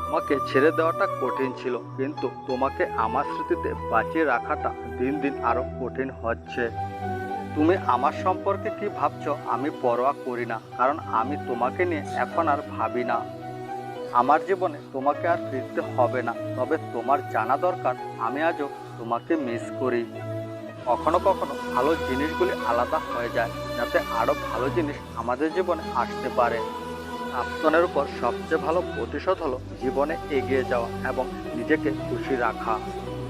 তোমাকে ছেড়ে দেওয়াটা কঠিন ছিল, কিন্তু তোমাকে আমার স্মৃতিতে বাঁচিয়ে রাখাটা দিন দিন আরো কঠিন হচ্ছে। তুমি আমার সম্পর্কে কি ভাবছো আমি পরোয়া করি না, কারণ আমি তোমাকে নিয়ে এখন আর ভাবি না। আমার জীবনে তোমাকে আর ফিরতে হবে না, তবে তোমার জানা দরকার আমি আজও তোমাকে মিস করি। কখনো কখনো ভালো জিনিসগুলি আলাদা হয়ে যায়, যাতে আরো ভালো জিনিস আমাদের জীবনে আসতে পারে। প্রাক্তনের উপর সবচেয়ে ভালো প্রতিশোধ হলো জীবনে এগিয়ে যাওয়া এবং নিজেকে খুশি রাখা।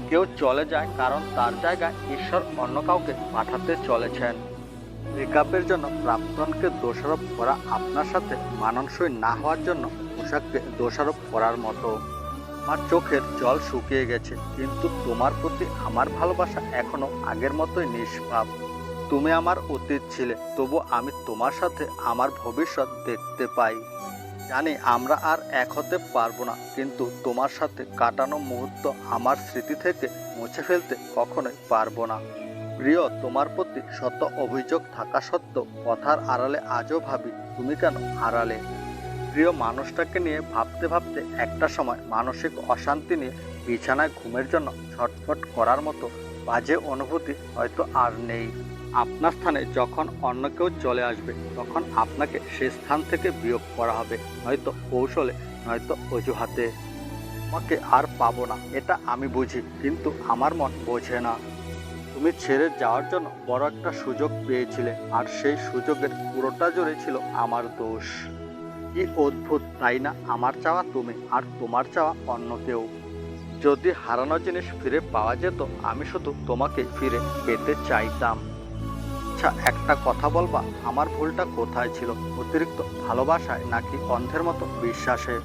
কেউ চলে যায় কারণ তার জায়গায় ঈশ্বর অন্য কাউকে পাঠাতে চলেছেন। ব্রেকআপের জন্য প্রাক্তনকে দোষারোপ করা আপনার সাথে মানানসই না হওয়ার জন্য পোশাককে দোষারোপ করার মতো। আমার চোখের জল শুকিয়ে গেছে, কিন্তু তোমার প্রতি আমার ভালোবাসা এখনো আগের মতোই নিষ্পাপ। তুমি আমার অতীত ছিলে, তবু আমি তোমার সাথে আমার ভবিষ্যৎ দেখতে পাই। জানি আমরা আর এক হতে পারবো না, কিন্তু তোমার সাথে কাটানো মুহূর্ত আমার স্মৃতি থেকে মুছে ফেলতে কখনোই পারবো না। প্রিয়, তোমার প্রতি শত অভিযোগ থাকা সত্ত্বেও কথার আড়ালে আজও ভাবি তুমি কেন হারালে। প্রিয় মানুষটাকে নিয়ে ভাবতে ভাবতে একটা সময় মানসিক অশান্তি নিয়ে বিছানায় ঘুমের জন্য ছটফট করার মতো বাজে অনুভূতি হয়তো আর নেই। আপনার স্থানে যখন অন্য কেউ চলে আসবে, তখন আপনাকে সে স্থান থেকে বিয়োগ করা হবে, হয়তো কৌশলে, নয়তো অজুহাতে। তোমাকে আর পাবো না এটা আমি বুঝি, কিন্তু আমার মন বোঝে না। তুমি ছেড়ে যাওয়ার জন্য বড় একটা সুযোগ পেয়েছিলে, আর সেই সুযোগের পুরোটা জুড়ে ছিল আমার দোষ। কি অদ্ভুত তাই না, আমার চাওয়া তুমি আর তোমার চাওয়া অন্য কেউ। যদি হারানো জিনিস ফিরে পাওয়া যেত, আমি শুধু তোমাকে ফিরে পেতে চাইতাম। আচ্ছা, একটা কথা বলবা, আমার ভুলটা কোথায় ছিল? অতিরিক্ত ভালোবাসায় নাকি অন্ধের মতো বিশ্বাসে?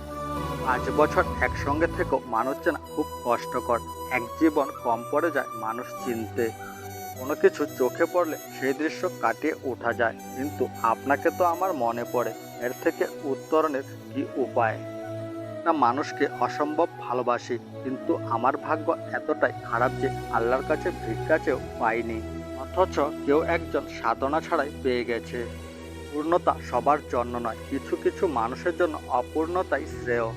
5 বছর একসঙ্গে থেকেও মানুষ চেনা খুব কষ্টকর। এক জীবন কম পড়ে যায় মানুষ চিনতে। কোনো কিছু চোখে পড়লে সেই দৃশ্য কাটিয়ে ওঠা যায়, কিন্তু আপনাকে তো আমার মনে পড়ে। এর থেকে উত্তরণের কি উপায়? একটা মানুষকে অসম্ভব ভালোবাসি, কিন্তু আমার ভাগ্য এতটাই খারাপ যে আল্লাহর কাছে ভিক্ষা চেয়েও পাইনি, অথচ কেউ একজন সাধনা ছাড়াই পেয়ে গেছে। পূর্ণতা সবার জন্য নয়, কিছু কিছু মানুষের জন্য অপূর্ণতাই শ্রেয়।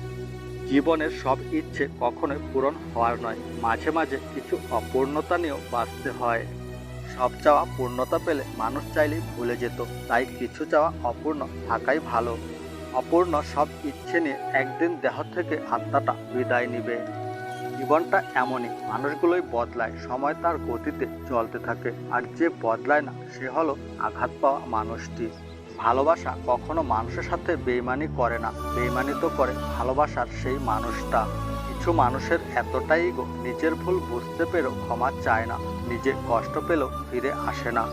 জীবনের সব ইচ্ছে কখনোই পূরণ হওয়ার নয়, মাঝে মাঝে কিছু অপূর্ণতা নিয়েও বাঁচতে হয়। সব চাওয়া পূর্ণতা পেলে মানুষ চাইলেই ভুলে যেত, তাই কিছু চাওয়া অপূর্ণ থাকাই ভালো। অপূর্ণ সব ইচ্ছে নিয়ে একদিন দেহ থেকে আত্মাটা বিদায় নিবে। জীবনটা এমনই, মানুষগুলোই বদলায়, সময় তার গতিতে চলতে থাকে, আর যে বদলায় না সে হলো আঘাত পাওয়া মানুষটি। ভালোবাসা কখনো মানুষের সাথে বেইমানি করে না, বেইমানি তো করে ভালোবাসার সেই মানুষটা। কিছু মানুষের এতটাই ইগো, নিজের ভুল বুঝতে পেরেও ক্ষমা চায় না, নিজে কষ্ট পেলেও ফিরে আসে না।